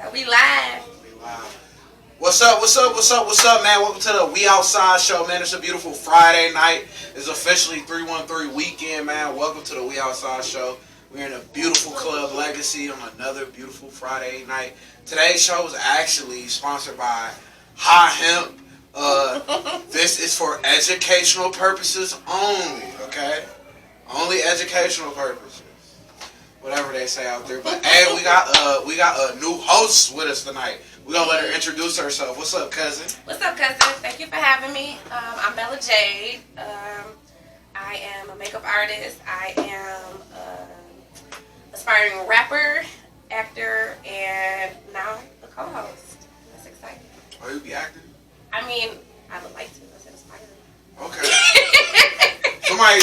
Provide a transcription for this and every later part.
We live. We live. What's up, man? Welcome to the We Outside show, man. It's a beautiful Friday night. It's officially 313 weekend, man. Welcome to the We Outside show. We're in a beautiful Club Legacy on another beautiful Friday night. Today's show is actually sponsored by High Hemp. This is for educational purposes only, okay? Only educational purposes. Whatever they say out there. But hey, we got a new host with us tonight. We're gonna let her introduce herself. What's up, cousin? What's up, cousin? Thank you for having me. I'm Bella Jaid. I am a makeup artist. I am aspiring rapper, actor, and now a co-host. That's exciting. Oh, you be acting? I mean, I would like to. I said aspiring. Okay. I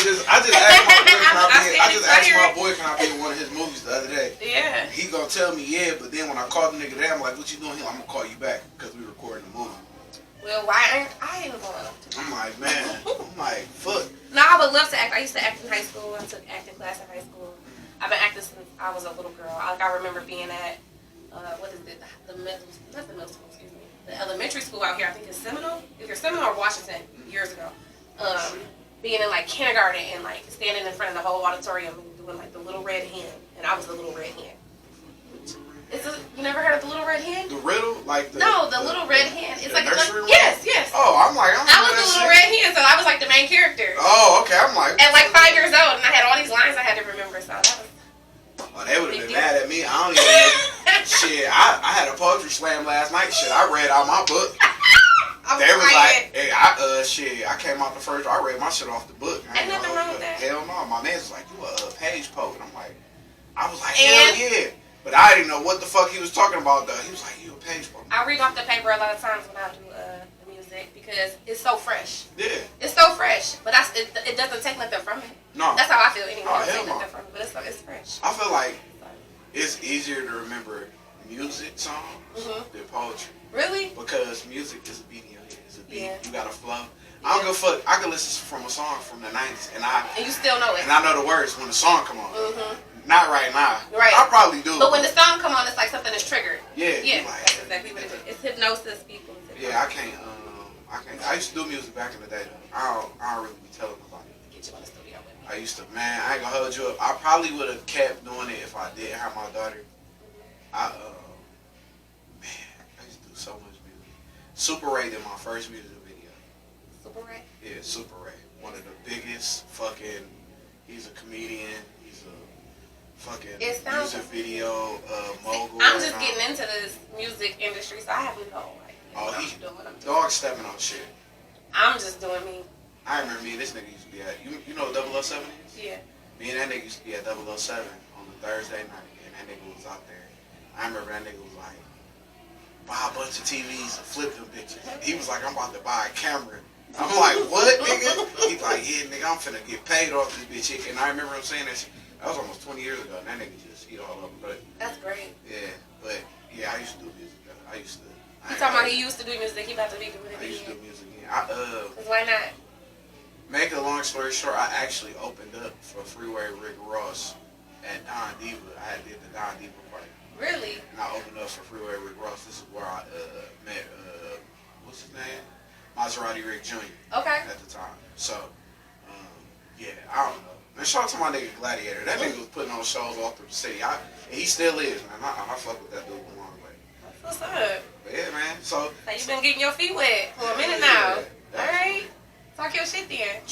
just asked my boy, can I be in one of his movies the other day? Yeah. He gonna tell me yeah, but then when I called the nigga there, I'm like, what you doing here? I'm gonna call you back because we recording the movie. Well, why aren't I even going up to? I'm like, man. I'm like, fuck. No, I would love to act. I used to act in high school. I took acting class in high school. I've been acting since I was a little girl. Like, I remember being at, what is it? Not the middle school, excuse me. The elementary school out here, I think it's Seminole. Either Seminole or Washington, years ago. Being in like kindergarten and like standing in front of the whole auditorium and doing like the little red hen, and I was the little red hen. You never heard of the little red hen? The riddle, like the little red hen. It's like nursery rhyme? Yes. Oh, I'm like, I was the little red hen, so I was like the main character. Oh, okay. I'm like at like 5 years old, and I had all these lines I had to remember. So that was. Oh, they would have been mad at me. I don't even know. Shit, I had a poetry slam last night. Shit, I read out my book. They was like, hey, I came out the first, I read my shit off the book. Ain't nothing wrong with that. Hell no. My man was like, you a page poet. I was like, hell yeah. But I didn't know what the fuck he was talking about though. He was like, you a page poet. I read off the paper a lot of times when I do the music because it's so fresh. Yeah. It's so fresh, but it doesn't take nothing from it. No. That's how I feel anyway. No, it doesn't take no. nothing from it, but it's fresh. I feel like it's easier to remember music songs than poetry. Really? Because music is a beat in your head. It's a beat. Yeah. You got to flow. I don't give a fuck. I can listen from a song from the 90s and you still know it. And I know the words when the song come on. Not right now. Right. I probably do. But when the song come on, it's like something is triggered. Yeah. Yeah. Like, that's exactly what it is. It's hypnosis, people. Yeah, I can't. I used to do music back in the day though. I don't really be telling nobody. Get you in the studio with me. I used to, man. I ain't gonna hold you up. I probably would have kept doing it if I didn't have my daughter. I used to do so much music. Super Ray did my first music video. Super Ray? Yeah, Super Ray. One of the biggest fucking. He's a comedian. He's a fucking music video mogul. I'm just getting into this music industry, so I have no idea. Oh, he dog stepping on shit. I'm just doing me. I remember me and this nigga used to be at, you know what 007 is? Yeah. Me and that nigga used to be at 007 on the Thursday night, and that nigga was out there. I remember that nigga was like, buy a bunch of TVs and flip them bitches. He was like, I'm about to buy a camera. I'm like, what, nigga? He's like, yeah, nigga, I'm finna get paid off this bitch. And I remember him saying that shit. That was almost 20 years ago, and that nigga just eat all over. But that's great. Yeah, but yeah, I used to do music though. You talking about he used to do music, he about to be doing it again? I used to do music again. Cause why not? Make a long story short, I actually opened up for Freeway Rick Ross at Don Diva. I had did the Don Diva party. Really? And I opened up for Freeway Rick Ross. This is where I met, what's his name? Maserati Rick Jr. Okay. At the time. So, yeah, I don't know. Man, shout out to my nigga Gladiator. That nigga was putting on shows all through the city. And he still is, man. I fuck with that dude a long way. What's up? But yeah, man. So you been getting your feet wet for a minute now. Alright. Talk your shit then.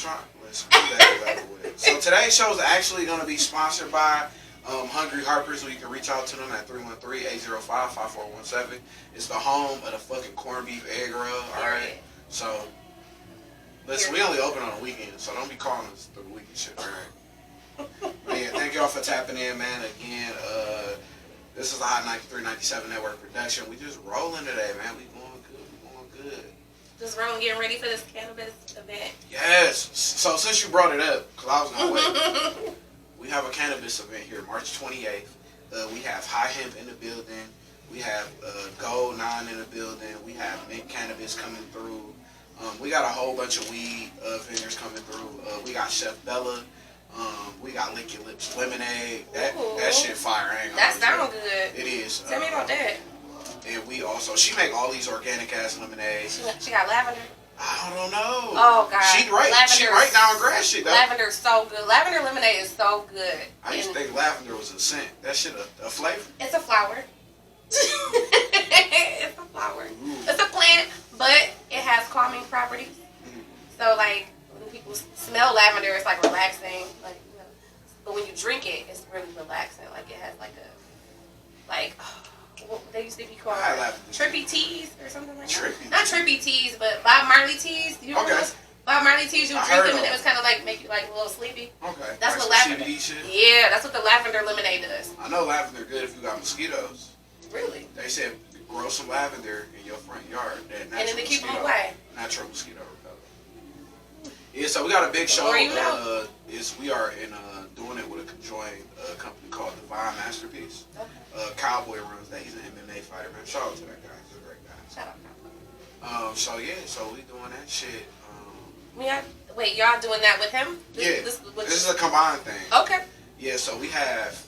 So today's show is actually going to be sponsored by Hungry Harpers, so you can reach out to them at 313-805-5417. It's the home of the fucking corned beef egg roll, alright? So, listen, we only open on the weekend, so don't be calling us through the weekend shit, alright? But yeah, thank y'all for tapping in, man. Again, this is the Hot 93-97 Network production. We just rolling today, man. We going good. Just rolling, getting ready for this cannabis event. Yes. So since you brought it up, because I was going to wait, we have a cannabis event here, March 28th. We have High Hemp in the building. We have Gold 9 in the building. We have Mint Cannabis coming through. We got a whole bunch of weed vendors coming through. We got Chef Bella. We got Lick Your Lips Lemonade. That shit fire. That sounds good. It is. Tell me about that. And we also, she make all these organic ass lemonades. She got lavender. I don't know. Oh God. She right now in grass shit though. Lavender's so good. Lavender lemonade is so good. I used to think lavender was a scent. That shit a flavor. It's a flower. It's a flower. Ooh. It's a plant, but it has calming properties. Mm-hmm. So like when people smell lavender, it's like relaxing. Like you know, but when you drink it, it's really relaxing. Like it has what they used to be called trippy teas or something like that. Not trippy teas, but Bob Marley teas. You remember those? Bob Marley teas, you drink them and it was kind of like make you like a little sleepy. Okay. That's like what lavender. CBD shit? Yeah, that's what the lavender lemonade does. I know lavender good if you got mosquitoes. Really? They said grow some lavender in your front yard. And then to keep them away. Natural mosquito repellent. Yeah, so we got a big show. We are doing it with a conjoined company called Divine Masterpiece. Okay. Cowboy runs that. He's an MMA fighter, man. Shout out to that guy. He's a great guy. Shout out. So we doing that shit. Wait, y'all doing that with him? This is a combined thing. Okay. Yeah, so we have,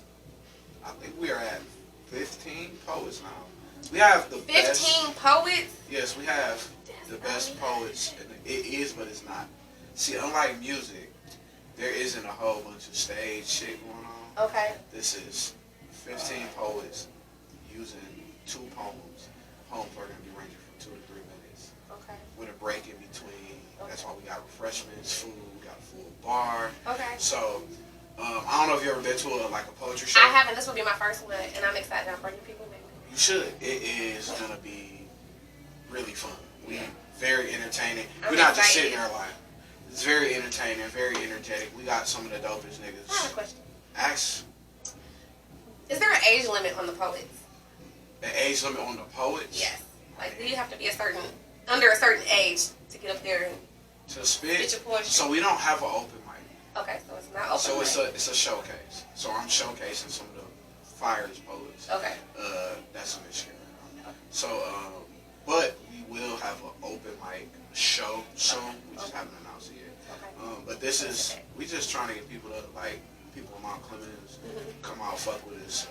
I think we are at 15 poets now. We have the 15 poets? Yes, we have the best poets. And it is, but it's not. See, unlike music, there isn't a whole bunch of stage shit going on. Okay. This is 15 poets using 2 poems. Poems are going to be ranging from 2 to 3 minutes. Okay. With a break in between. Okay. That's why we got refreshments, food, we got a full bar. Okay. So, I don't know if you ever been to a poetry show. I haven't. This will be my first one, and I'm excited. I'm bringing people with me. You should. It is going to be really fun. Very entertaining. We're not just sitting there like. It's very entertaining, very energetic. We got some of the dopest niggas. I have a question. Ask. Is there an age limit on the poets? An age limit on the poets? Yes. Like, do you have to be under a certain age to get up there and to spit your poetry? So we don't have an open mic. Okay, so it's not open mic. So it's a showcase. So I'm showcasing some of the finest poets. Okay. That's in Michigan right now. So, but we will have an open mic show soon. We just haven't announced it yet. Okay. But this is, we just trying to get people to, like, people in Mount Clemens, come out, fuck with us.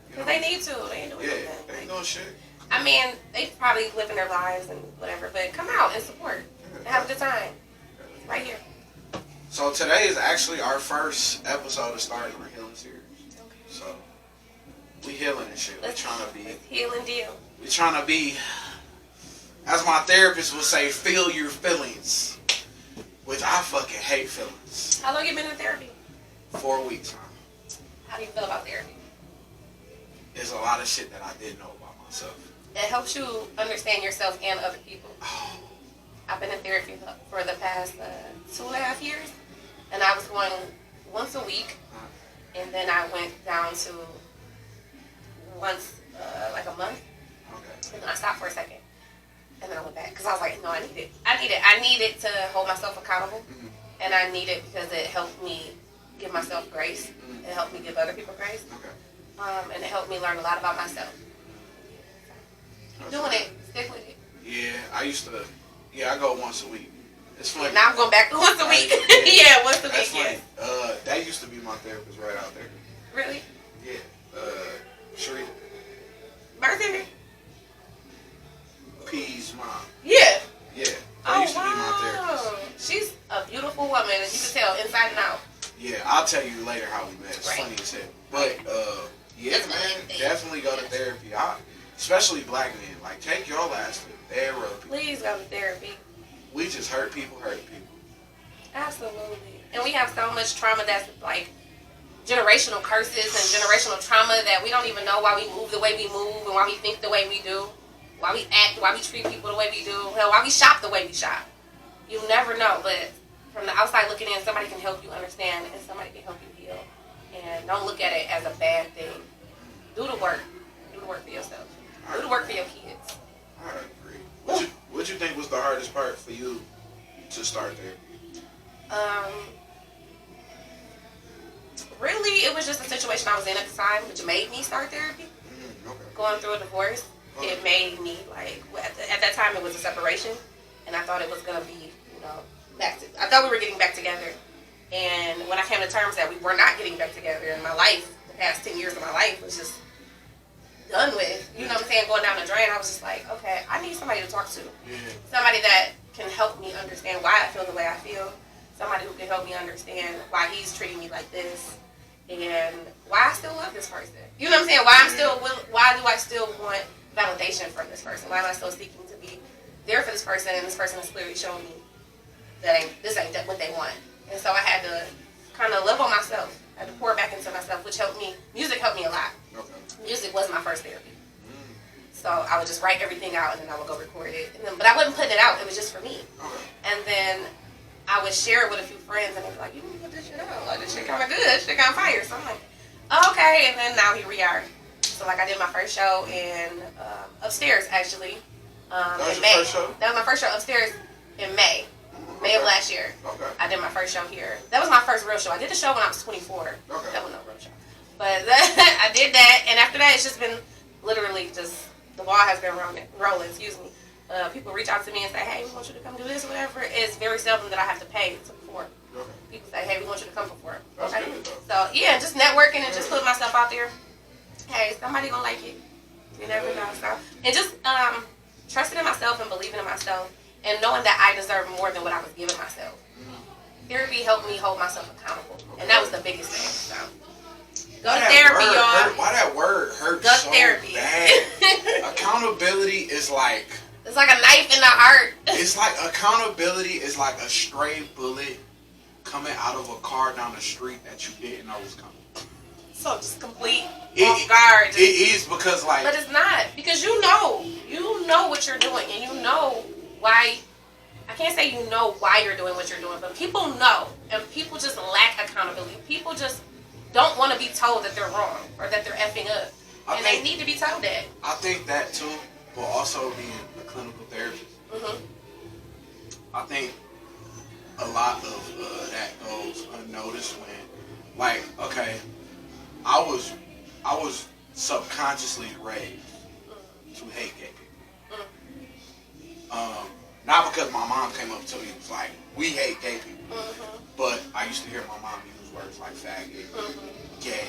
Because they need to. They ain't doing nothing. They ain't doing shit. I mean, they probably living their lives and whatever, but come out and support. And have a good time. Right here. So today is actually our first episode of starting our healing series. Okay. So, we healing and shit. We're trying to be... Healing deal. We're trying to be... As my therapist would say, feel your feelings. Which I fucking hate feelings. How long you been in therapy? 4 weeks, huh? How do you feel about therapy? There's a lot of shit that I didn't know about myself. It helps you understand yourself and other people. Oh. I've been in therapy for the past 2.5 years. And I was going once a week. And then I went down to once, like a month. Okay. And then I stopped for a second. And then I went back because I was like, no, I need it to hold myself accountable. Mm-hmm. And I need it because it helped me give myself grace. Mm-hmm. It helped me give other people grace. Okay. And it helped me learn a lot about myself. Doing it, stick with it. Yeah, I go once a week. It's funny. Now I'm going back to once a week. Yeah, once a week, yes. That used to be my therapist right out there. Really? Yeah. Sherita. Bartender? P's mom. Yeah. Yeah. That used to be my therapist. She's a beautiful woman, and you can tell inside and out. Yeah, I'll tell you later how we met. It's funny as hell. But, yeah, man, definitely go to therapy. Especially black men. Like, take your ass to therapy. Please go to therapy. We just hurt people. Absolutely. And we have so much trauma that's, like, generational curses and generational trauma that we don't even know why we move the way we move and why we think the way we do. Why we act, why we treat people the way we do, hell, why we shop the way we shop. You never know, but from the outside looking in, somebody can help you understand and somebody can help you heal. And don't look at it as a bad thing. Do the work. Do the work for yourself. Do the work for your kids. I agree. What you think was the hardest part for you to start there? Really, it was just a situation I was in at the time, which made me start therapy. Okay. Going through a divorce. It made me, like, at that time it was a separation, and I thought it was going to be, I thought we were getting back together, and when I came to terms that we were not getting back together, and my life, the past 10 years of my life was just done with, you know what I'm everything going down the drain, I was just like, okay, I need somebody to talk to. Yeah. Somebody that can help me understand why I feel the way I feel. Somebody who can help me understand why he's treating me like this. And why I still love this person. You know what I'm saying? Why do I still want validation from this person? Why am I still seeking to be there for this person, and this person has clearly shown me that this ain't what they want. And so I had to kind of love on myself. I had to pour back into myself, which helped me. Music helped me a lot. Okay. Music was my first therapy. So I would just write everything out, and then I would go record it. But I wasn't putting it out. It was just for me. Okay. And then I would share it with a few friends, and they'd be like, you need to put this shit out. Like, this shit kind of good. This shit kind of fire. So I'm like, oh, okay. And then now here we are. So, like, I did my first show in upstairs, actually. That was in your May. first show? That was my first show upstairs in May. May of last year. Okay. I did my first show here. That was my first real show. I did the show when I was 24. Okay. That was no real show. But I did that, and after that, it's just been literally just, the ball has been rolling, excuse me. People reach out to me and say, hey, we want you to come do this or whatever. It's very seldom that I have to pay to perform. Okay. People say, hey, we want you to come perform. That's Okay. good, though. So, yeah, just networking and just putting myself out there. Hey, somebody gonna like it. You never know. So, and just trusting in myself and believing in myself and knowing that I deserve more than what I was giving myself. Therapy helped me hold myself accountable. And that was the biggest thing. So, go to therapy, y'all. Why that word hurts Go to so therapy. bad? Accountability is like... It's like a knife in the heart. It's like accountability is like a stray bullet coming out of a car down the street that you didn't know was coming. So just complete off guard. It is because like... But it's not. Because you know what you're doing, and you know why. I can't say you know why you're doing what you're doing, but people know, and people just lack accountability. People just don't want to be told that they're wrong or that they're effing up, and they need to be told that. I think that too, but also being a clinical therapist. Mm-hmm. I think a lot of that goes unnoticed when, like, okay, I was subconsciously raised to hate gay people. Not because my mom came up to me and was like, we hate gay people. But I used to hear my mom use words like faggot, gay,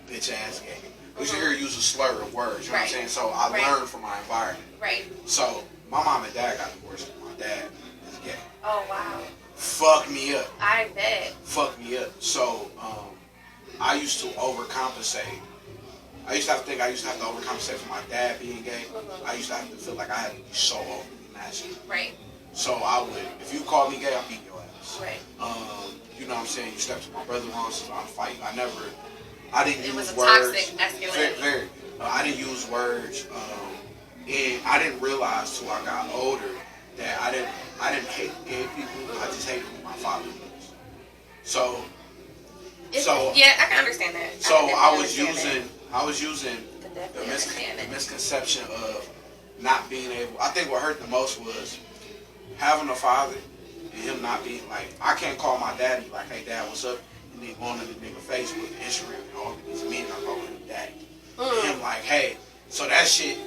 bitch ass gay. I used to hear her use a slur of words, you know what I'm saying? So I learned from my environment. Right. So my mom and dad got divorced. My dad is gay. Oh, wow. Fucked me up. I bet. Fucked me up. So I used to overcompensate. I used to have to overcompensate for my dad being gay. I used to have to feel like I had to be so overly masculine. Right. So I would, if you called me gay, I'd beat your ass. Right. You know what I'm saying? You stepped to my brother wrong, so I'm fighting. I didn't use words. It was a toxic masculinity. Very. I didn't use words, and I didn't realize till I got older that I didn't hate gay people. I just hated who my father was. So yeah, I can understand that. So I was using the misconception of not being able. I think what hurt the most was having a father and him not being like, I can't call my daddy like, hey dad, what's up? And then going to the nigga Facebook, Instagram, and all these men, I'm calling him daddy. And him like, hey, so that shit,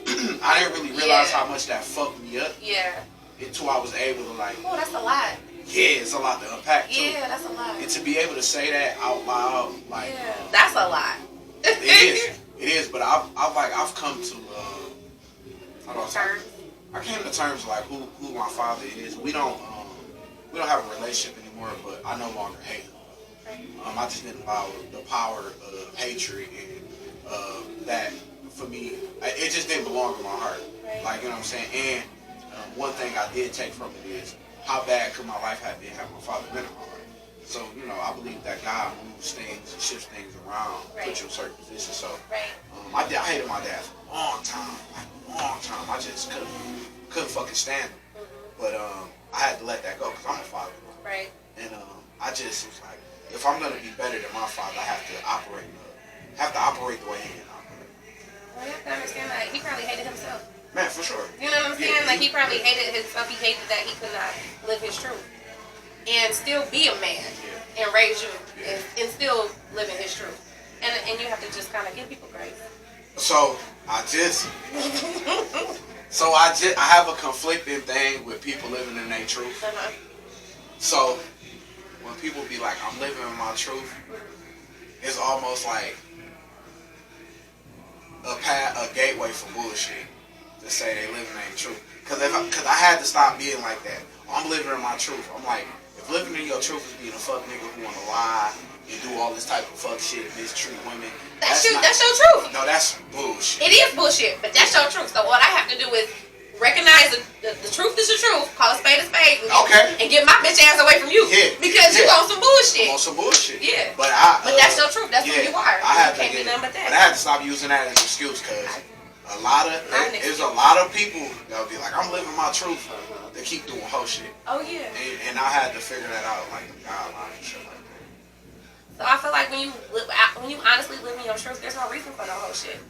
I didn't really realize how much that fucked me up. Yeah. Until I was able to like. Oh, that's a lot. Yeah, it's a lot to unpack too. Yeah, that's a lot. And to be able to say that out loud, like. Yeah, that's a lot. It is. But I've come to. I came to terms like who my father is. We don't have a relationship anymore, but I no longer hate him. I just didn't allow the power of hatred and that for me. It just didn't belong in my heart. Right. Like, you know what I'm saying. And one thing I did take from it is how bad could my life have been had my father been in my life. So, you know, I believe that God moves things and shifts things around, puts you in certain positions. So, I hated my dad for a long time. I just couldn't fucking stand him. But I had to let that go because I'm a father. Right. And I just was like, if I'm gonna be better than my father, I have to operate the way he did operate. Well, you have to understand that he probably hated himself. Man, for sure. You know what I'm saying? Yeah, like he probably hated himself. He hated that he could not live his truth and still be a man and raise you and still live in his truth. And you have to just kind of give people grace. So I have a conflicting thing with people living in their truth. So when people be like, I'm living in my truth, it's almost like a gateway for bullshit. to say they living their truth. Cause I had to stop being like that. I'm living in my truth. I'm like, if living in your truth is being a fuck nigga who wanna lie and do all this type of fuck shit, mistreat women. That's your truth. No, that's bullshit. It is bullshit, but that's your truth. So what I have to do is recognize the truth is the truth, call a spade, and get my bitch ass away from you. Yeah. Because you on some bullshit. I'm on some bullshit. Yeah. But that's your truth. That's who you are. I can't do nothing but that. But I had to stop using that as an excuse because there's a lot of people that'll be like, I'm living my truth. They keep doing whole shit. Oh yeah. And I had to figure that out, like the guidelines and shit like that. So I feel like when you honestly live in your truth, there's no reason for no whole shit.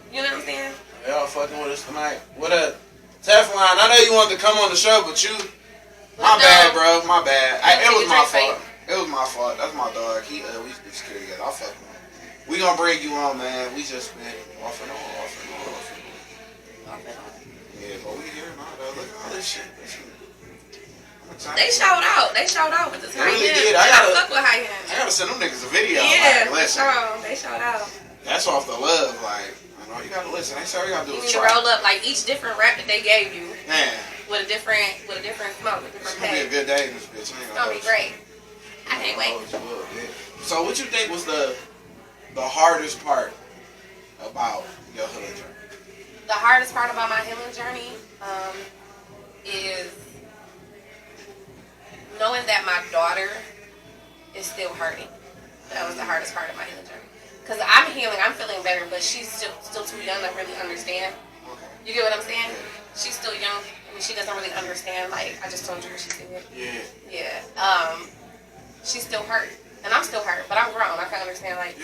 You know what I'm saying? Y'all fucking with us tonight. What up? Teflon, I know you wanted to come on the show, but my bad, bro. My bad. It was my fault. It was my fault. That's my dog. We used to secure together. I'll fuck with him. We gonna bring you on, man. We just been off and on. Yeah, but we here now, though. Look at all this shit. They showed out. With this high really end. did. I fuck with high end. I gotta send them niggas a video. Yeah, like, listen. they showed out. That's off the love, like. You gotta listen. Ain't sorry, you gotta do you a need try. to roll up like each different rap that they gave you. Man. With a different smoke, with It's different gonna be a good day in this bitch. It's gonna be great. I can't wait. So what you think was the hardest part about your healing journey? The hardest part about my healing journey is knowing that my daughter is still hurting. That was the hardest part of my healing journey. Because I'm healing, I'm feeling better, but she's still too young to really understand. Okay. You get what I'm saying? She's still young. I mean, she doesn't really understand. Like, I just told you what she did. Yeah. Yeah. She's still hurt. And I'm still hurt, but I'm grown. I can understand, like,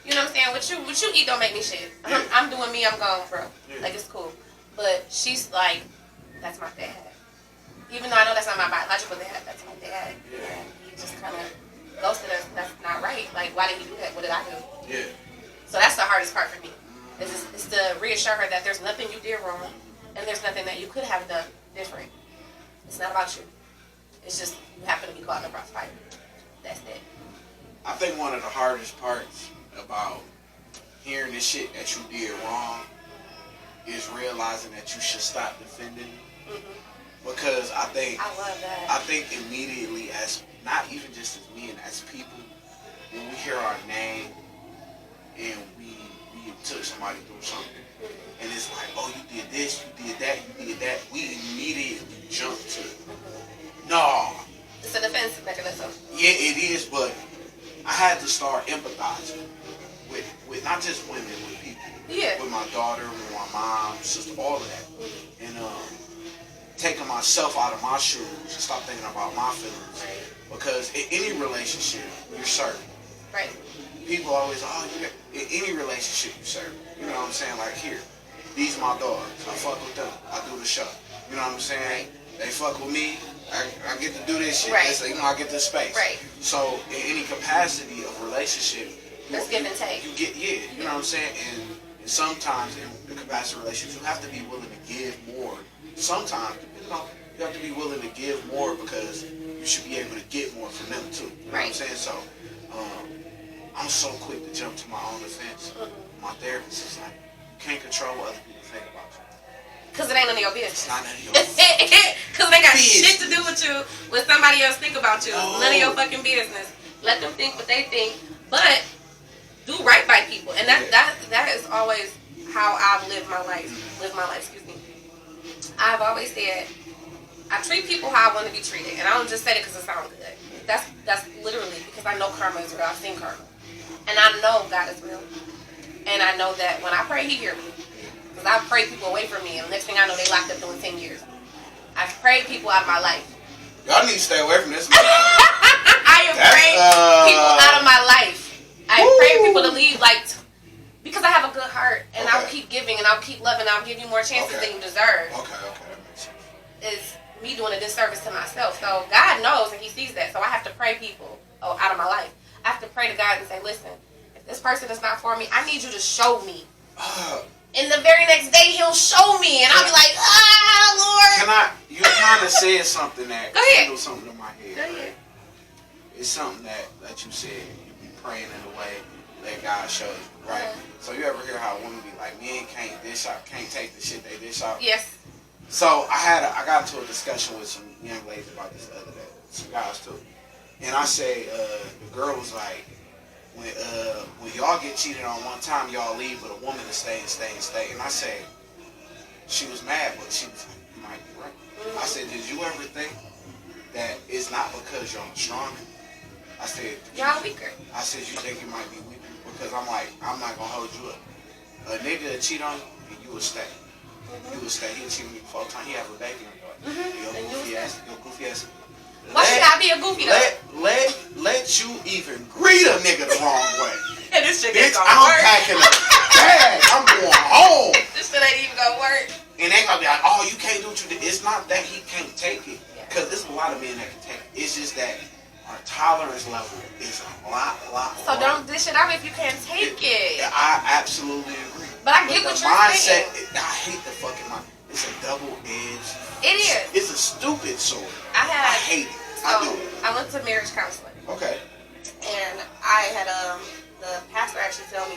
you know what I'm saying? What you eat don't make me shit. Yeah. I'm doing me, I'm gone, bro. Yeah. Like, it's cool. But she's like, that's my dad. Even though I know that's not my biological dad, that's my dad. Yeah. And he just kind of ghosted us. That's not right. Like, why did he do that? What did I do? Yeah. So that's the hardest part for me. Is to reassure her that there's nothing you did wrong, and there's nothing that you could have done different. It's not about you. It's just you happen to be caught in the crossfire. That's it. I think one of the hardest parts about hearing the shit that you did wrong is realizing that you should stop defending it. Mm-hmm. Because I love that. I think immediately, as not even just as men, as people, when we hear our name and we took somebody through something, and it's like, oh, you did this, you did that, we immediately jump to, no. It's a defense mechanism. Yeah, it is, but I had to start empathizing with not just women, with people. Yeah. With my daughter, with my mom, sister, all of that. And taking myself out of my shoes and stop thinking about my feelings. Right. Because in any relationship, you're serving. Right. People always, in any relationship you serve. You know what I'm saying? Like, here, these are my dogs. I fuck with them. I do the show. You know what I'm saying? Right. They fuck with me. I get to do this shit. Right. I get this space. Right. So, in any capacity of relationship, let's give and take. You get, you know what I'm saying? And sometimes in the capacity of relationships, you have to be willing to give more. Sometimes, you have to be willing to give more because you should be able to get more from them too. You know what I'm saying? So, I'm so quick to jump to my own defense. My therapist is like, you can't control what other people think about you. Because it ain't none of your business. It's not none of your business. Because it ain't got shit to do with you, what somebody else think about you. Oh. None of your fucking business. Let them think what they think, but do right by people. And that is always how I've lived my life. I've always said, I treat people how I want to be treated. And I don't just say it because it sounds good. That's literally because I know karma is real. I've seen karma. And I know God is real. And I know that when I pray, He hears me. Because I've prayed people away from me, and the next thing I know, they locked up doing 10 years. I've prayed people out of my life. Y'all need to stay away from this. I have prayed people out of my life. I prayed people to leave, because I have a good heart, and I'll keep giving, and I'll keep loving, I'll give you more chances than you deserve. Okay, that makes sense. It's me doing a disservice to myself. So God knows, and He sees that. So I have to pray people out of my life. I have to pray to God and say, listen, if this person is not for me, I need you to show me. And the very next day, He'll show me, and I'll be like, Lord. You kind of said something that handled something in my head. Go ahead. It's something that you said. You be praying in a way that God shows you. right? So you ever hear how women be like, men can't dish out, can't take the shit they dish out? Yes. So I got into a discussion with some young ladies about this the other day, some guys too, and I say the girl was like, when y'all get cheated on one time, y'all leave, but a woman to stay and stay and stay. And I say, she was mad, but she was like, you might be right. I said, did you ever think that it's not because you're stronger? I said, y'all weaker. I said, you think you might be weaker? Because I'm like, I'm not gonna hold you up. A nigga that cheat on you, and you will stay. You will stay. He'll cheat on you 4 times. He have a baby on you. Your goofy ass. Why should I be a goofy though? Let you even greet a nigga the wrong way. And this shit Bitch, ain't gonna I'm work. packing a bag. I'm going home. This shit ain't even gonna work. And they gonna be like, oh, you can't do what you did. It's not that he can't take it. Because there's a lot of men that can take it. It's just that our tolerance level is a lot So don't dish it out if you can't take it. I absolutely agree. But I get what you're mindset, saying. I hate the fucking mind. It's a double-edged. It is. It's a stupid sword. I hate it. So I do. I went to marriage counseling. Okay. And I had the pastor actually tell me,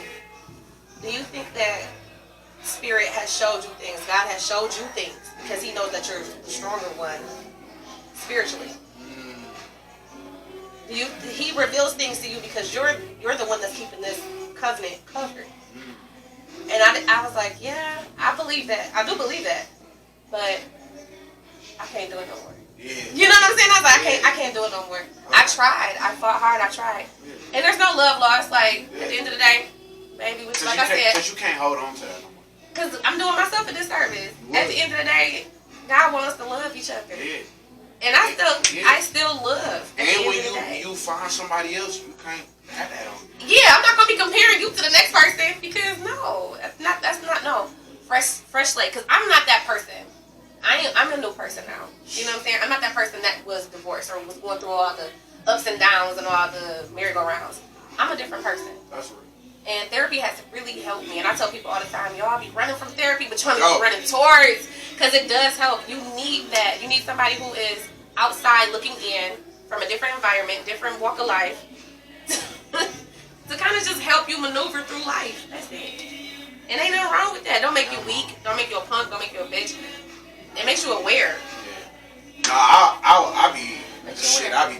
do you think that Spirit has showed you things? God has showed you things because He knows that you're the stronger one spiritually. He reveals things to you because you're the one that's keeping this covenant covered. And I was like, yeah, I believe that. I do believe that, but I can't do it no more. Yeah. You know what I'm saying? I was like, I can't do it no more. I tried. I fought hard. I tried. And there's no love lost. Like, at the end of the day, baby, which, like I said. Because you can't hold on to that no more. Because I'm doing myself a disservice. At the end of the day, God wants us to love each other. Yeah. And I still love. At And the when end of the day. you find somebody else, you can't have that on you. Yeah, I'm not gonna be comparing you to the next person because no, that's not no fresh slate. Because I'm not that person. I'm a new person now. You know what I'm saying? I'm not that person that was divorced or was going through all the ups and downs and all the merry-go-rounds. I'm a different person. That's real. And therapy has really helped me. And I tell people all the time, y'all be running from therapy, but y'all need to be running towards, because it does help. You need that. You need somebody who is outside looking in from a different environment, different walk of life, to kind of just help you maneuver through life. That's it. And ain't nothing wrong with that. Don't make you weak. Don't make you a punk. Don't make you a bitch. It makes you aware. Yeah. I be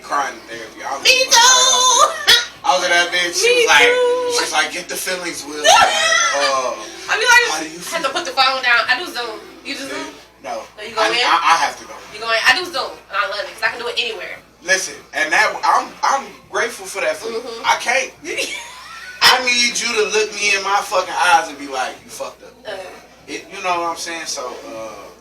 crying in therapy. Me too. I was in that bitch. She's like, get the feelings, Will. I be like, how do you feel? have to put the phone down. I do Zoom. You do Zoom? No. No, you go in? I have to go. You go in? I do Zoom, and I love it because I can do it anywhere. Listen, and that I'm grateful for that. Mm-hmm. I can't. I need you to look me in my fucking eyes and be like, you fucked up. You know what I'm saying? So.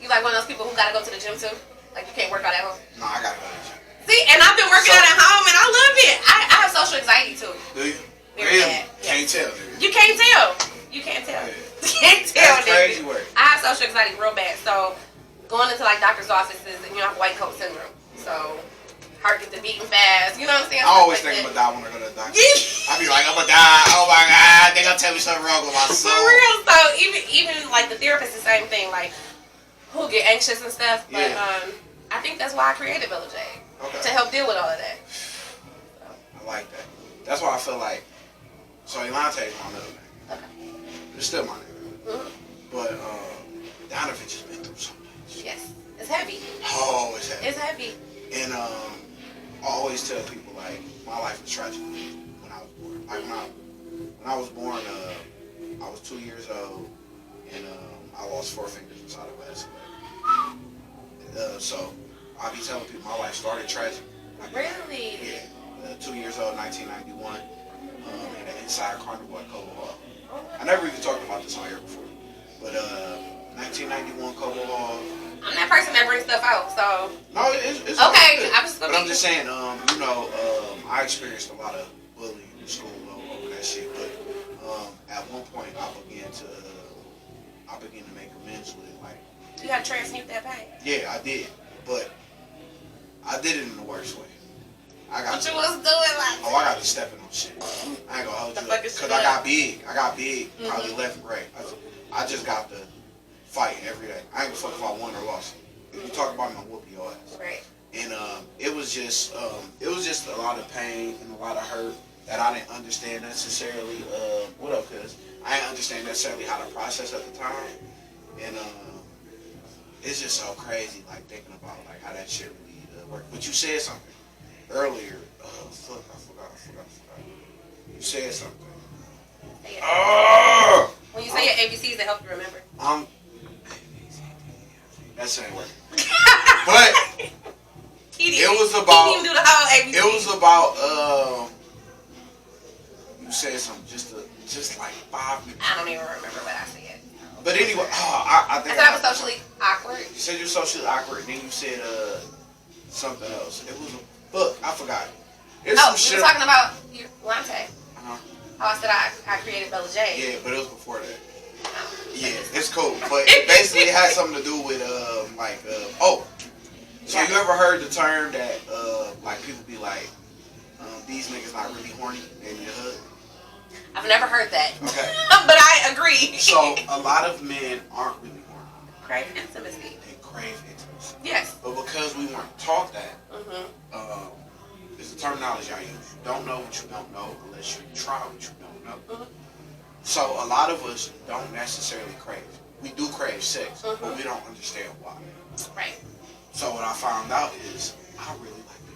You like one of those people who gotta go to the gym too? Like you can't work out at home? No, I gotta go to the gym. See, and I've been working out at home, and I love it. I have social anxiety too. Do you? Very really? bad. Can't tell, dude. You can't tell. You can't tell. Yeah. You can't tell. That's crazy work. I have social anxiety real bad. So going into like doctor's offices, and you know, I have white coat syndrome. So heart gets to beating fast. You know what I'm saying? I always think I'm gonna die when I go to the doctor. I be like, I'm gonna die. Oh my god, they gonna tell me something wrong with my soul. For real. So even like the therapist, the same thing. Like who'll get anxious and stuff. But I think that's why I created Bella Jaid. Okay. To help deal with all of that. So. I like that. That's why I feel like. So Elante is my middle name. Okay. It's still my name. Mm-hmm. But Donovan just been through so much. Yes. It's heavy. Oh, it's heavy. It's heavy. And I always tell people like my life was tragic when I was born. Like when I was born, I was 2 years old, and I lost 4 fingers inside of a so I be telling people my life started tragic. Really? Yeah. 2 years old, 1991, in an inside carnival at Cobo Hall. I never even talked about this on here before, but 1991 Cobo Hall. I'm that person that brings stuff out, so. No, it's okay. I'm just saying, I experienced a lot of bullying in school over that shit. But at one point, I began to make amends with it. Like, you gotta transmute that pain. Yeah, I did, but I did it in the worst way. What you was doing, like? Oh, I got to stepping on shit. I ain't gonna hold you up because I got big. Mm-hmm. Probably left and right. I just got to fight every day. I ain't gonna fuck if I won or lost. If you talk about me, I'm whooping your ass. Right. And it was just a lot of pain and a lot of hurt. that I didn't understand necessarily. What up, cuz? I didn't understand necessarily how to process at the time, and it's just so crazy, like thinking about like how that shit really worked. But you said something earlier. Fuck, I forgot. You said something. When you say your ABCs, they help you remember. That ain't working. But it was about. He didn't do the whole ABC. It was about. You said something just like 5 minutes. I don't even remember what I said. But anyway, I think I said I was socially awkward. You said you're socially awkward, and then you said something else. It was a book. I forgot. It's Oh, some you shit. were talking about Elante. Uh-huh. How I said I created Bella Jaid. Yeah, but it was before that. Yeah, it's cool. But it basically had something to do with So you ever heard the term that like people be like, these niggas not really horny, they in the hood? I've never heard that. Okay. But I agree. So a lot of men aren't really horny. Crave intimacy. They crave intimacy. Yes. But because we weren't taught that, Mm-hmm. it's the terminology I use. You don't know what you don't know unless you try what you don't know. Mm-hmm. So a lot of us don't necessarily crave. We do crave sex, but Mm-hmm. we don't understand why. Right. So what I found out is I really like to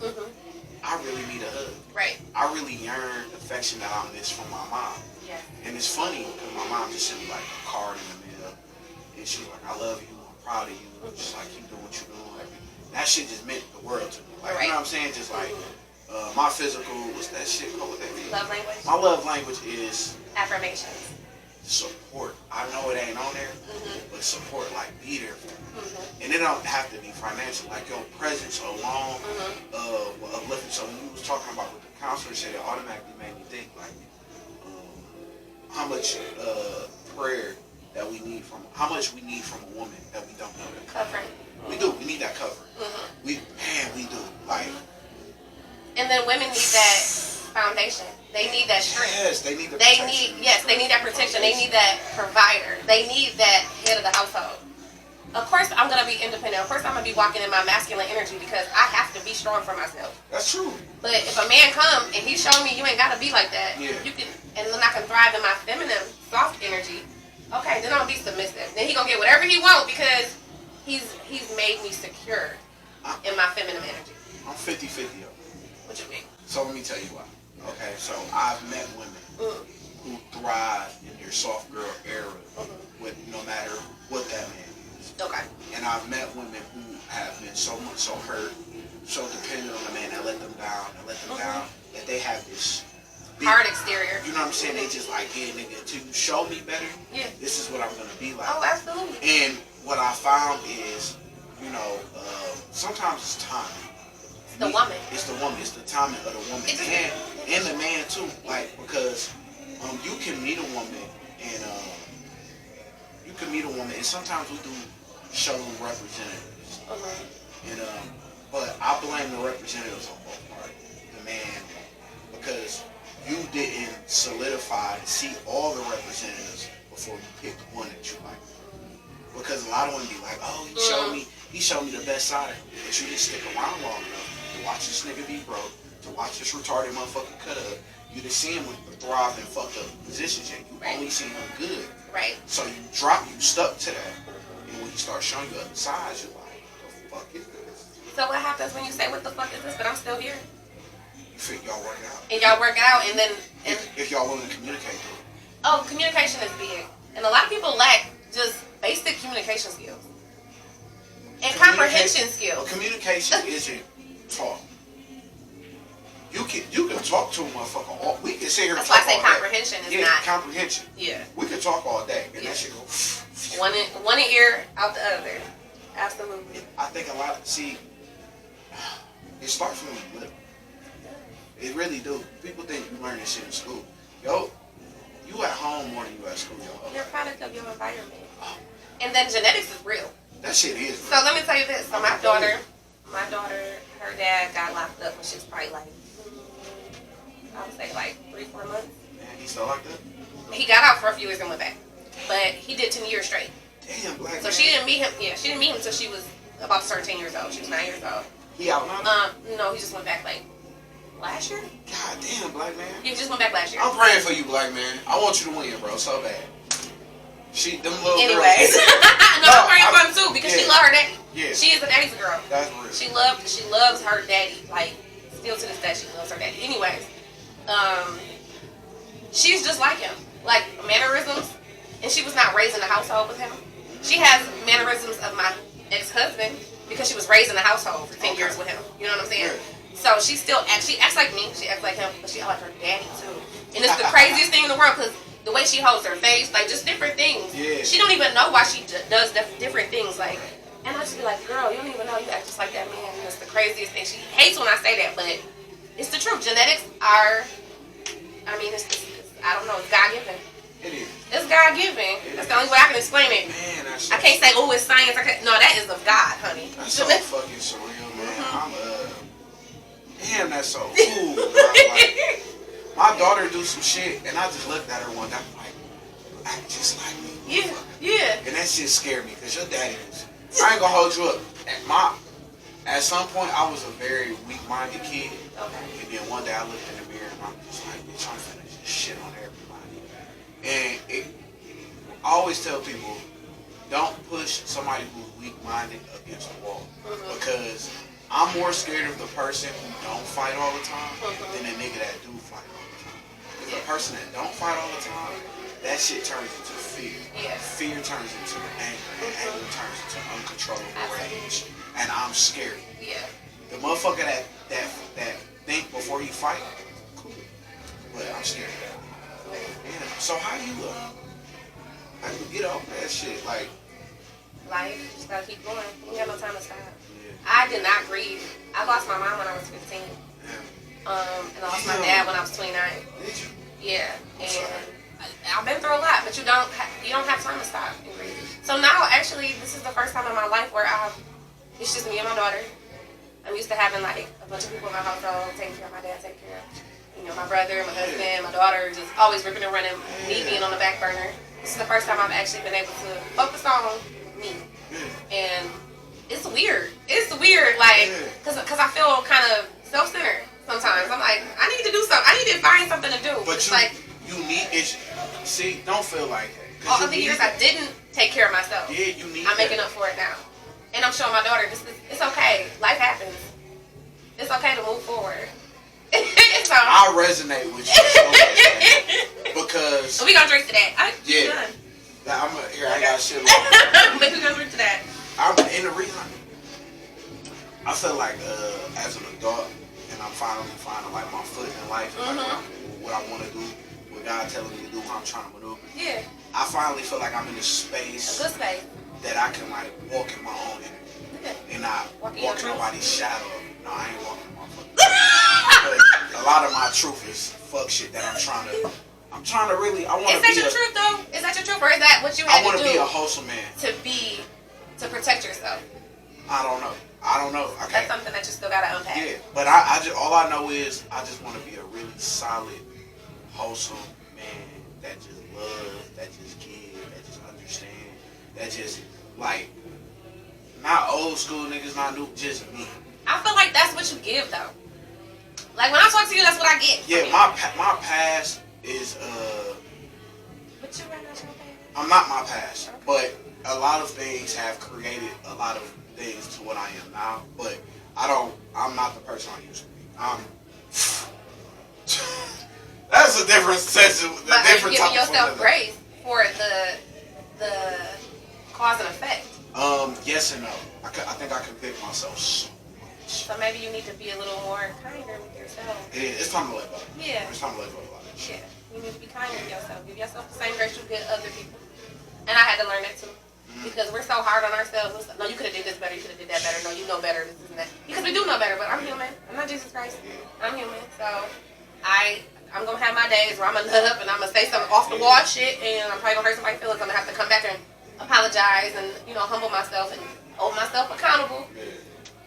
cuddle. Mm-hmm. I really need a hug. Right. I really yearn affection that I miss from my mom. Yeah. And it's funny because my mom just sent me like a card in the mail, and she was like, "I love you. I'm proud of you. Just like keep doing what you're doing." Like, that shit just meant the world to me. Like, Right. you know what I'm saying? Just like my physical, what's that shit called? What that mean? Love language. My love language is Affirmations. support. I know it ain't on there, Mm-hmm. but support, like be there for me. Mm-hmm. And it don't have to be financial. Like your presence alone, Mm-hmm. will uplift you. So when you was talking about what the counselor said, it automatically made me think like how much prayer that we need from, how much we need from a woman that we don't know that. Covering. We do. We need that cover. Mm-hmm. We do. Like. And then women need that foundation. They need that strength. Yes, they need the They protection. they need that protection. They need that provider. They need that head of the household. Of course, I'm gonna be independent. Of course, I'm gonna be walking in my masculine energy because I have to be strong for myself. That's true. But if a man come and he show me you ain't gotta be like that, Yeah. you can, and then I can thrive in my feminine, soft energy. Okay, then I'm gonna be submissive. Then he gonna get whatever he want because he's made me secure in my feminine energy. I'm 50-50. What you mean? So let me tell you why. Okay, so I've met women who thrive in their soft girl era with no matter what that man is. Okay. And I've met women who have been so much so hurt, so dependent on the man that let them down, that they have this big, Hard exterior. you know what I'm saying? They just like, yeah, nigga, to show me better, Yeah. this is what I'm gonna be like. Oh, absolutely. And what I found is, you know, sometimes it's time. The woman. It's the woman. It's the timing of the woman and the man too. Like because you can meet a woman and sometimes we do show them representatives. And but I blame the representatives on both parties. The man, because you didn't solidify and see all the representatives before you picked one that you like. Because a lot of women be like, oh, he showed me the best side of him. But you didn't stick around long enough to watch this nigga be broke, to watch this retarded motherfucker cut up. You didn't see him with the thrive and fucked up positions yet. You only seen him good. Right. So you stuck to that. And when he starts showing you other sides, you're like, the fuck is this? So what happens when you say, what the fuck is this, but I'm still here? You think y'all work it out. And y'all work it out, and then... If y'all willing to communicate to it. Oh, communication is big. And a lot of people lack just basic communication skills. And comprehension skills. Communication isn't talk. You can talk to a motherfucker all. We can sit here and That's why talk I say all day. comprehension is yeah, not... comprehension. Yeah. We can talk all day, and Yeah. that shit go. One ear out the other. Absolutely. I think a lot of it starts from when you little. It really do. People think you learn this shit in school. Yo, you at home more than you at school, yo. You're a product of your environment. And then genetics is real. That shit is. So let me tell you this. So my daughter, her dad got locked up when she was probably like, I would say like 3-4 months. Man, he still like that? He got out for a few years and went back. But he did 10 years straight. Damn, black So man. she didn't meet him. Yeah, she didn't meet him until she was about 13 years old. She was 9 years old. He out now? No, he just went back like last year. God damn, black man. Yeah, just went back last year. I'm praying for you, black man. I want you to win, bro, so bad. Them little Anyways. girls. No, I'm praying for him too because she love her daddy. Yeah. She is a daddy's girl. That's real. She loves her daddy. Like, still to this day, she loves her daddy. Anyways, she's just like him. Like, mannerisms. And she was not raised in a household with him. She has mannerisms of my ex-husband because she was raised in a household for 10 years with him. You know what I'm saying? Yeah. So she acts like me. She acts like him, but she acts like her daddy too. And it's the craziest thing in the world because the way she holds her face, like just different things. Yeah. She don't even know why she does different things. Like, and I just be like, girl, you don't even know you act just like that man. And it's the craziest thing. She hates when I say that, but it's the truth. Genetics are, I mean, it's I don't know, it's God-given. It is. It's God-given. That's the only way I can explain it. Man, that's I can't say, oh, it's science. No, that is of God, honey. That's so fucking surreal, man. Damn, that's so cool, bro. Like, my daughter do some shit, and I just looked at her one day, I'm like, act just like me. Yeah, yeah. And that shit scared me, because your daddy was, I ain't gonna hold you up. At some point, I was a very weak-minded kid. Okay. And then one day I looked in the mirror, and I'm just like, bitch, I'm finna just shit on everybody. And I always tell people, don't push somebody who's weak-minded against the wall. Because I'm more scared of the person who don't fight all the time than the nigga that do fight all the time. Because the person that don't fight all the time, that shit turns into fear. Yeah. Fear turns into anger, and anger turns into uncontrollable rage. And I'm scared. Yeah. The motherfucker that think before he fight, cool. But I'm scared. Yeah. So how you get over that shit? Like, life, just gotta keep going. We got no time to stop. yeah. I did not grieve. I lost my mom when I was 15. Yeah. And I lost my dad when I was 29. Did you? Yeah. And I've been through a lot, but you don't have time to stop and grieve. So now, actually, this is the first time in my life where it's just me and my daughter. I'm used to having like a bunch of people in my household, taking care of my dad, taking care of my brother, my husband, my daughter, just always ripping and running, me being on the back burner. This is the first time I've actually been able to focus on me. And it's weird. It's weird, like, cause I feel kind of self-centered sometimes. I'm like, I need to do something. I need to find something to do. But you need it. See, don't feel like that. All of the years I didn't take care of myself. Yeah, you need. I'm making up for it now, and I'm showing my daughter it's okay. Life happens. It's okay to move forward. So, I resonate with you so much, because we gonna drink to that. I got shit. But we gonna drink to that. And the reason I feel like as an adult, and I'm finally finding like my foot in life, like what I want to do, what God telling me to do, what I'm trying to maneuver. Yeah. I finally feel like I'm in a space, A good space, that I can like walk in my own energy, and not walk in nobody's shadow. No, I ain't walking in my fucking. But a lot of my truth is fuck shit that I'm trying to really. I want to. Is that your truth though? Is that your truth, or is that what you had to do? I want to be a wholesome man. To protect yourself. I don't know. That's something that you still gotta unpack. Yeah, but I just all I know is I just want to be a really solid, wholesome man that just loves, that just gives, that just understands, that just like not old school niggas, not new, just me. I feel like that's what you give though. Like when I talk to you, that's what I get. Yeah, my past is But you're not your past. I'm not my past, but a lot of things have created a lot of things to what I am now. But I'm not the person I used to be. That's a different sense of But a different are you giving type yourself of grace for the cause and effect? Yes and no. I think I can pick myself so much. So maybe you need to be a little more kinder with yourself. It's time to let go. Yeah. It's time to let go of a lot of shit. Yeah. You need to be kind with yourself. Give yourself the same grace you give other people. And I had to learn that too. Because we're so hard on ourselves. No, you could have did this better. You could have did that better. No, you know better. This and that. Because we do know better, but I'm human. I'm not Jesus Christ. I'm human. So I'm going to have my days where I'm going to nut up and I'm going to say some off the wall shit and I'm probably going to hurt somebody's feelings. I'm going to have to come back and apologize and, humble myself and hold myself accountable.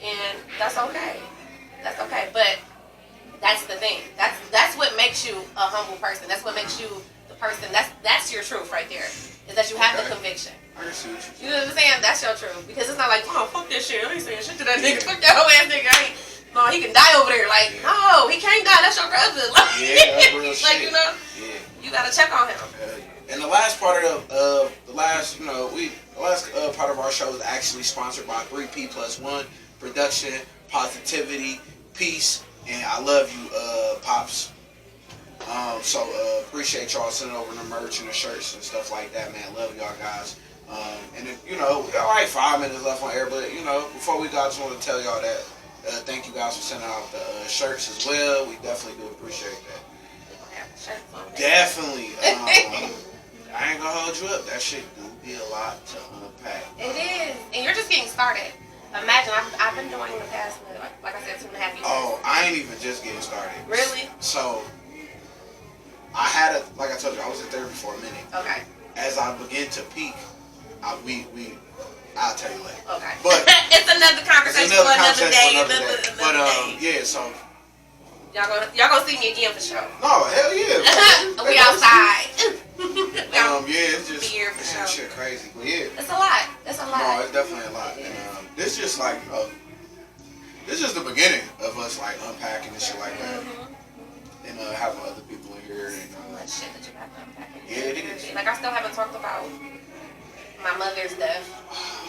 And that's okay. That's okay. But that's the thing. That's what makes you a humble person. That's what makes you the person. That's your truth right there. Is that you have the conviction. I can see what you know what I'm saying? That's your truth. Because it's not like, oh, fuck this shit. I ain't saying shit to that nigga. Fuck that whole ass nigga. no, he can die over there. Like, no, he can't die. That's your brother. Like, that's real shit. Like, you know, you gotta check on him. And the last part of the last part of our show is actually sponsored by 3P+1 Production, Positivity, Peace, and I love you, Pops. So appreciate y'all sending over the merch and the shirts and stuff like that, man. Love y'all guys. And then, we got like 5 minutes left on air, but before we go, I just want to tell y'all that thank you guys for sending out the shirts as well. We definitely do appreciate that. Definitely. I ain't gonna hold you up. That shit do be a lot to unpack. It is, and you're just getting started. Imagine I've been doing the past, like I said, 2.5 years. Oh, I ain't even just getting started. Really? So I had like I told you, I was in therapy for a minute. Okay. As I begin to peak, I'll tell you later. Okay. But it's another conversation for another day. But yeah, so y'all gonna see me again for sure. no, hell yeah. We outside. Yeah, it's just here for sure. Shit crazy, but yeah, it's a lot. It's a lot. No, it's definitely a lot. And this just like this is the beginning of us like unpacking and shit like that, and having other people in here. And so much shit that you have to unpack. Yeah, it is. Like I still haven't talked about my mother's death.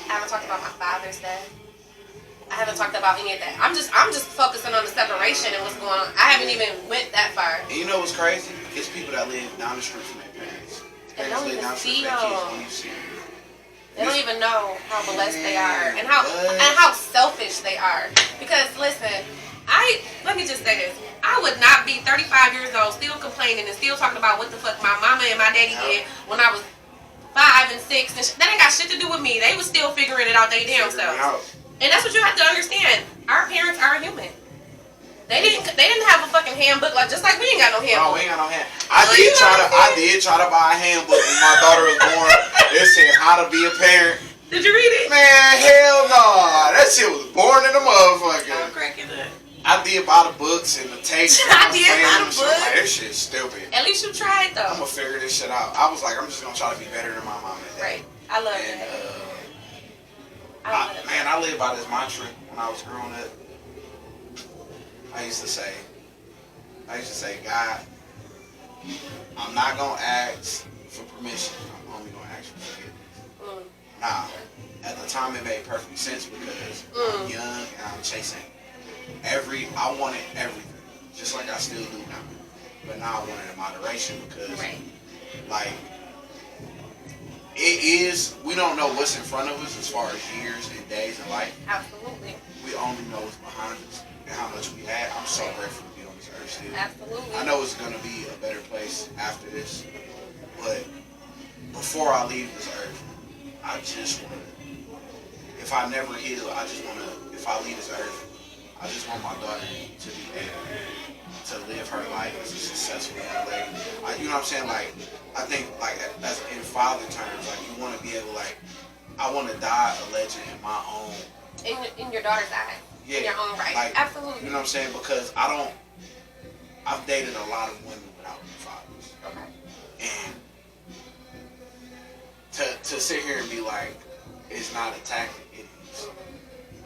I haven't talked about my father's death. I haven't talked about any of that. I'm just focusing on the separation and what's going on. I haven't even went that far. And you know what's crazy? It's people that live down the street from their parents. They don't even see them. Kids, they don't even know how blessed they are and how selfish they are. Because listen, let me just say this. I would not be 35 years old still complaining and still talking about what the fuck my mama and my daddy did when I was 5 and 6. And that ain't got shit to do with me. They was still figuring it out they damn selves. And that's what you have to understand. Our parents are human. They didn't have a fucking handbook just like we ain't got no handbook. No, we ain't got no hand. I did try to buy a handbook when my daughter was born. It said how to be a parent. Did you read it? Man, hell no. That shit was boring in the motherfucker. I'm cracking up. I did buy the books and the tapes. I did buy the books. Like, this shit's stupid. At least you tried though. I'm gonna figure this shit out. I was like, I'm just gonna try to be better than my mom and dad. Right. I love that. I lived by this mantra when I was growing up. I used to say, God, I'm not gonna ask for permission. I'm only gonna ask for forgiveness. Now, at the time it made perfect sense because I'm young and I'm chasing I wanted everything, just like I still do now. But now I want it in moderation because, like, we don't know what's in front of us as far as years and days in life. Absolutely. We only know what's behind us and how much we had. I'm so grateful to be on this earth still. Absolutely. I know it's going to be a better place after this, but before I leave this earth, I just want to, if I never heal, if I leave this earth, I just want my daughter to be able to live her life as a successful young lady. You know what I'm saying? Like, I think, like, as in father terms, like, you want to be able, like, I want to die a legend in my own. In your daughter's eyes. Yeah. In your own right. Like, absolutely. You know what I'm saying? Because I've dated a lot of women without fathers. Okay. And to sit here and be like, it's not a tactic, it is.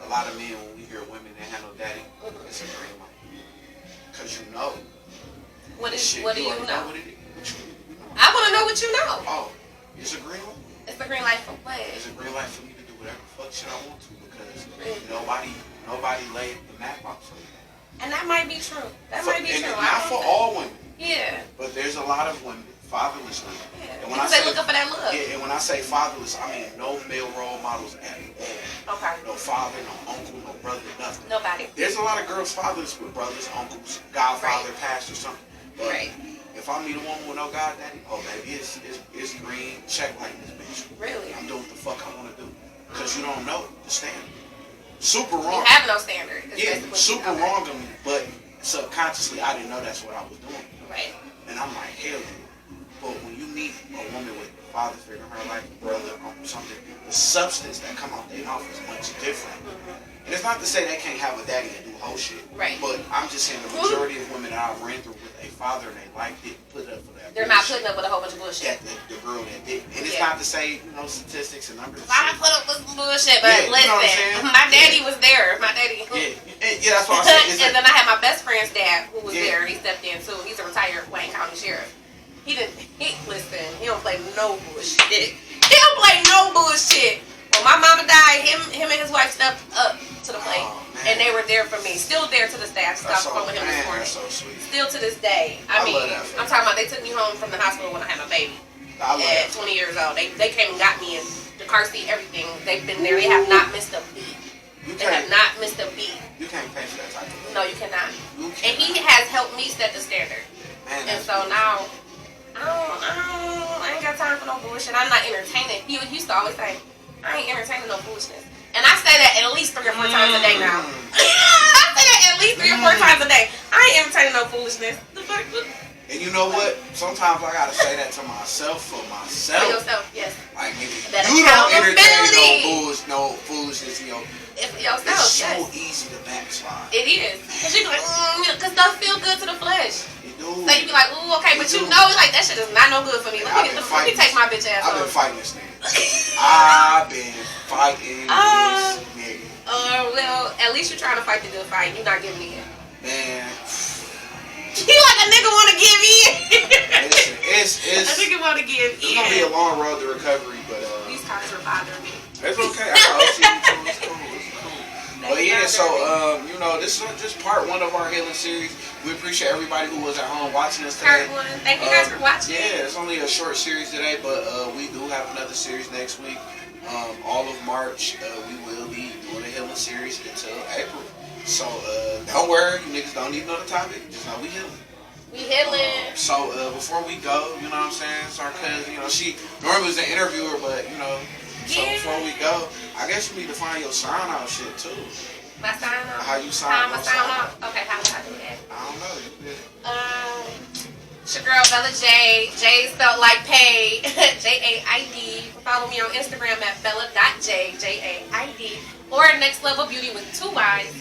A lot of men, when we hear women that have no daddy, it's a green light. Because you know. What do you know? What it is. I want to know what you know. Oh, it's a green light. It's a green light for what? It's a green light for me to do whatever the fuck shit I want to because nobody laid the map out for me. And that might be true. Might be true. Not for all women. Yeah. But there's a lot of women, fatherless women. Yeah. And when because they look up for that love. Yeah, and when I say fatherless, I mean no male role models at all. Okay. No father, no uncle, no brother, nothing. Nobody. There's a lot of girls fatherless with brothers, uncles, godfather, pastor, something. But if I meet a woman with no goddaddy, oh baby, it's green, check like this bitch. Really? I'm doing what the fuck I want to do. Because you don't know the standard. Super wrong. You have no standard. Yeah, super wrong of me, but subconsciously I didn't know that's what I was doing. Right. And I'm like, hell yeah. But when you meet a woman with a father figure in her life, brother, uncle, something, the substance that come out their mouth is much different. And it's not to say they can't have a daddy and do whole shit. Right. But I'm just saying the majority of women that I've ran through with a father and they life didn't put up for that. They're not putting up with a whole bunch of bullshit. The girl that did. And it's not to say, statistics and numbers. I put up with some bullshit, but listen, my daddy was there. My daddy. Yeah, Yeah, that's what I said. And then I had my best friend's dad who was there. He stepped in too. He's a retired Wayne County sheriff. Listen, he don't play no bullshit. He don't play no bullshit. When my mama died, him and his wife stepped up to the plate. And they were there for me. Still there to this day. I stopped phone with him this morning. That's so sweet. Still to this day. I mean, love that I'm talking about they took me home from the hospital when I had my baby. At 20 years old. They came and got me in the car seat, everything. They've been there. They have not missed a beat. They have not missed a beat. You can't pay for that type of thing. No, you cannot. And he has helped me set the standard. Man, and so now, I ain't got time for no bullshit. I'm not entertaining. He used to always say, I ain't entertaining no foolishness. And I say that at least 3 or 4 times a day now. I say that at least 3 or 4 times a day. I ain't entertaining no foolishness. The fuck? And you know what? Sometimes I gotta say that to myself for myself. For yourself, yes. Like, nigga, that you don't entertain accountability. no foolishness in yourself. It's so yes. easy to backslide. It is. Cause you be like, cause stuff feel good to the flesh. It do. So you be like, ooh, okay, but you know, like that shit is not no good for me. Let me take my bitch ass. I've been fighting this nigga. I've been fighting this nigga. Well, at least you're trying to fight the good fight. You're not giving in. Man. He like a nigga want to give in. It's a nigga want to give in. It's gonna be a long road to recovery, but these cars are bothering me. It's okay. It's cool. But yeah, so you know, this is just part 1 of our healing series. We appreciate everybody who was at home watching us today. Part 1. Thank you guys for watching. Yeah, it's only a short series today, but we do have another series next week. All of March, we will be doing a healing series until April. So don't worry, you niggas don't need another topic. Just know we healing. We healing. So before we go, you know what I'm saying? It's our cousin. You know, she normally was an interviewer, but you know. So before we go, I guess you need to find your sign out shit too. My sign out? How you sign out? Okay, how do I do that? I don't know. You did. It's your girl Bella Jaid. Jaid spelled like paid. Jaid. Follow me on Instagram at bella.jaid. Jaid. Or Next Level Beauty with 2 Y's.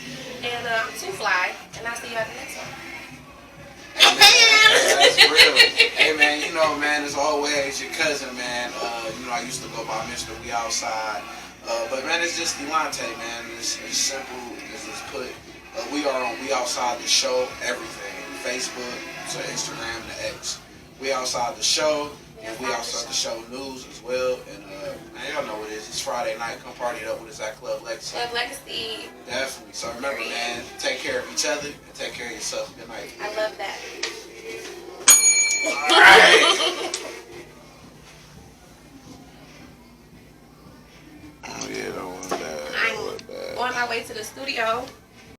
And I'm too fly. And I'll see you at the next one. That's real. Hey man, you know man, as always, your cousin man. You know I used to go by Mr. We Outside, but man, it's just Elante man. It's simple. It's just put. We are on We Outside the Show. Everything. Facebook to Instagram to X. We Outside the Show. And We Outside the Show news as well. And man, y'all know what it is. It's Friday night. Come party it up with us at Club Legacy. Club Legacy. Definitely. So remember, man, take care of each other and take care of yourself. Good night. I love that. All right. Oh yeah, that was bad. I'm on my way to the studio.